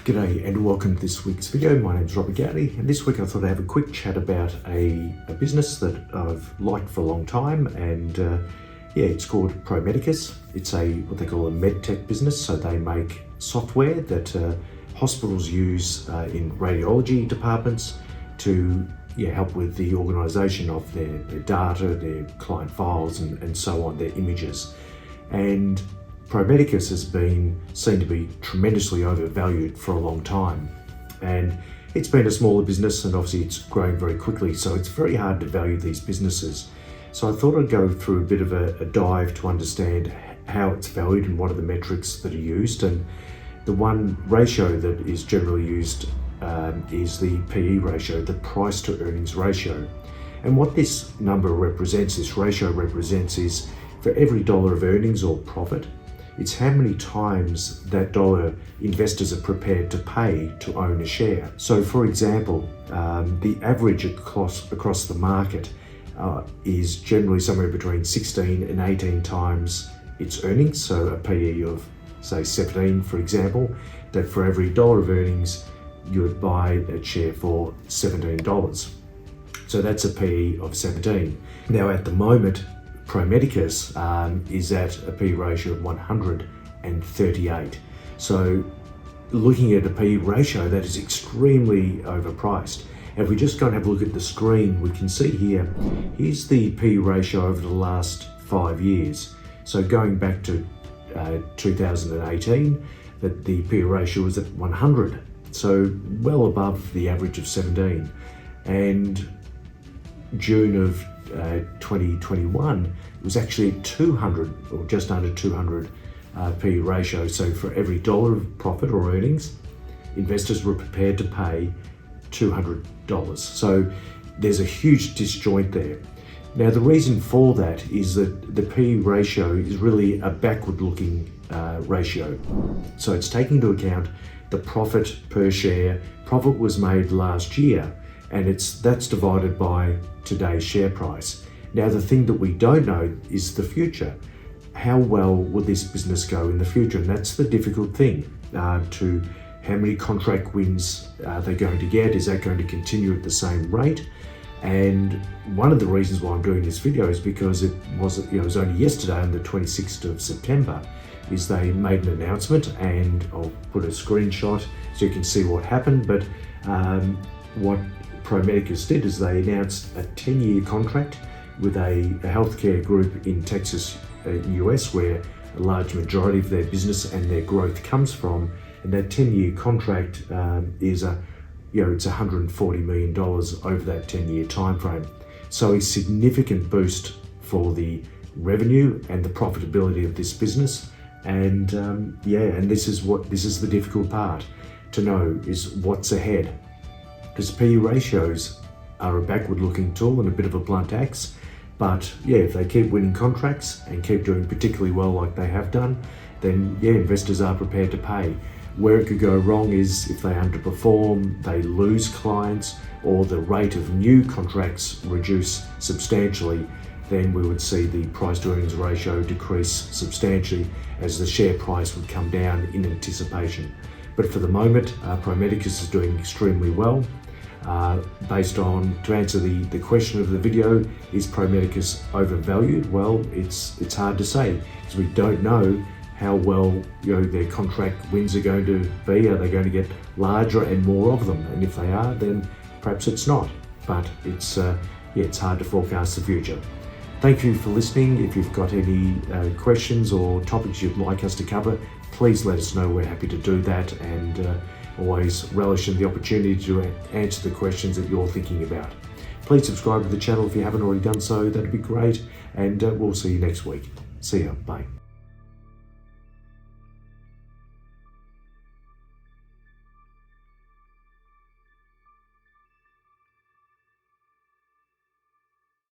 G'day and welcome to this week's video. My name is Robert Gowdy, and this week I thought I'd have a quick chat about a business that I've liked for a long time, and it's called Pro Medicus. It's what they call a medtech business, so they make software that hospitals use in radiology departments to help with the organisation of their data, their client files and so on, their images. And Pro Medicus has been seen to be tremendously overvalued for a long time, and it's been a smaller business and obviously it's growing very quickly, so it's very hard to value these businesses. So I thought I'd go through a bit of a dive to understand how it's valued and what are the metrics that are used. And the one ratio that is generally used is the PE ratio, the price to earnings ratio. And what this number represents, this ratio represents, is for every dollar of earnings or profit, it's how many times that dollar investors are prepared to pay to own a share. So for example, the average across the market is generally somewhere between 16 and 18 times its earnings. So a PE of say 17, for example, that for every dollar of earnings, you would buy a share for $17. So that's a PE of 17. Now at the moment, Pro Medicus is at a PE ratio of 138. So looking at a PE ratio, that is extremely overpriced. And if we just go and have a look at the screen, we can see here's the PE ratio over the last 5 years. So going back to 2018, that the PE ratio was at 100. So well above the average of 17. And June of 2021, it was actually 200 or just under 200 PE ratio. So for every dollar of profit or earnings, investors were prepared to pay $200. So there's a huge disjoint there. Now the reason for that is that the PE ratio is really a backward-looking ratio. So it's taking into account the profit per share. Profit was made last year, and that's divided by today's share price. Now the thing that we don't know is the future. How well will this business go in the future? And that's the difficult thing, to how many contract wins are they going to get? Is that going to continue at the same rate? And one of the reasons why I'm doing this video is because it was only yesterday, on the 26th of September, is they made an announcement, and I'll put a screenshot so you can see what happened. But what Pro Medicus did is they announced a 10-year contract with a healthcare group in Texas, US, where a large majority of their business and their growth comes from. And that 10-year contract is it's $140 million over that 10-year time frame. So a significant boost for the revenue and the profitability of this business. And and this is the difficult part to know, is what's ahead. Because PE ratios are a backward-looking tool and a bit of a blunt axe. But if they keep winning contracts and keep doing particularly well like they have done, then investors are prepared to pay. Where it could go wrong is if they underperform, they lose clients, or the rate of new contracts reduce substantially, then we would see the price to earnings ratio decrease substantially as the share price would come down in anticipation. But for the moment, Pro Medicus is doing extremely well. To answer the question of the video, is Pro Medicus overvalued? Well, it's hard to say, because we don't know how well their contract wins are going to be. Are they going to get larger and more of them? And if they are, then perhaps it's not. But it's hard to forecast the future. Thank you for listening. If you've got any questions or topics you'd like us to cover, please let us know. We're happy to do that, and always relish in the opportunity to answer the questions that you're thinking about. Please subscribe to the channel if you haven't already done so. That'd be great, and we'll see you next week. See ya. Bye.